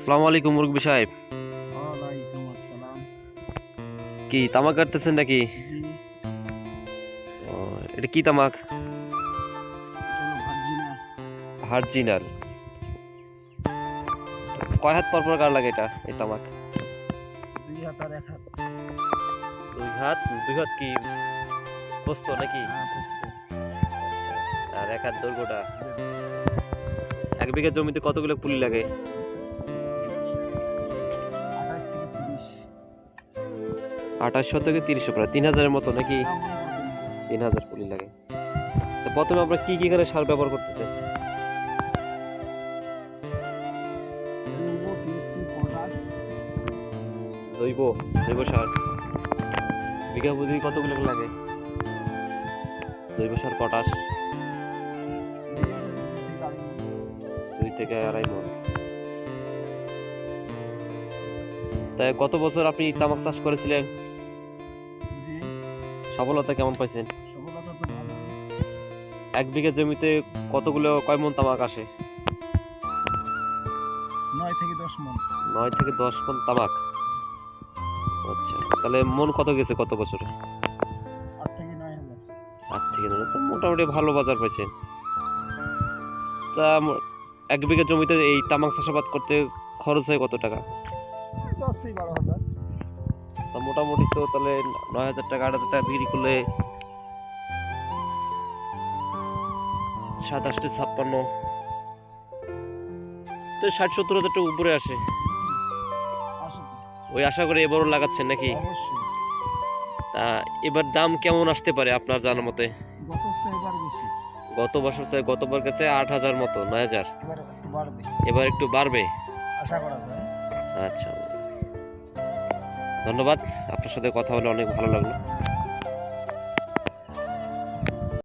আসসালামু আলাইকুম মুরব্বি সাহেব। ওয়ালাইকুম আসসালাম। কি তামাক কাটতেছেন নাকি? জি, ও, এটা কি তামাক? এটা হলো ভার্জিনা। ভার্জিনাল। কয় হাত পর পর কার লাগে এটা এই তামাক? 2 হাত আর 1 হাত। দুই হাত কি প্রস্থ নাকি? হ্যাঁ, বুঝতে। আর এক হাত দৈর্ঘ্যটা। এক বিঘা জমিতে কতগুলো পুলি লাগে? 28 থেকে 30। 28 থেকে 30 প্রায় 3000-এর মতো নাকি? 3000 পুলি লাগে। তো প্রথমে আমরা কি কি করে সার ব্যবহার করতেছেন? জৈব জৈব সার বিঘা প্রতি কতগুলো লাগে? জৈব সার পটাশ 2 থেকে 2.5 মণ। তাই গত বছর আপনি তামাক চাষ করেছিলেন, জি, সফলতা কেমন পাইছেন? সফলতা তো ভালো। এক বিঘা জমিতে কতগুলো কয় মণ তামাক আসে? 9 থেকে 10 মণ। 9 থেকে 10 মণ তামাক। আচ্ছা, তাহলে মন কত গেছে কত বছরে? 8 থেকে 9 হাজার। 8 থেকে 9, তো মোটামুটি ভালো বাজার পাইছেন। তা এক বিঘা জমিতে এই তামাক চাষাবাদ করতে খরচ হয় কত টাকা? 10 থেকে 12 হাজার। তা মোটামুটি তো তাহলে 9,000 টাকা 8,000 টাকা বিক্রি করলে 7-8-56, তো 60-70 হাজার টাকা উপরে আসে। আসো তো। ওই আশা করে এবারও লাগাচ্ছেন নাকি? অবশ্যই। তা এবার দাম কেমন আসতে পারে আপনার জানার মতে? গত চেয়ে এবার বেশি। গত বছর চেয়ে গতবার কাছে 8,000 মতো, 9,000। এবার একটু বাড়বে। এবার একটু বাড়বে। আশা করা যায়। আচ্ছা, ধন্যবাদ। আপনার সাথে কথা বলে অনেক ভালো লাগলো।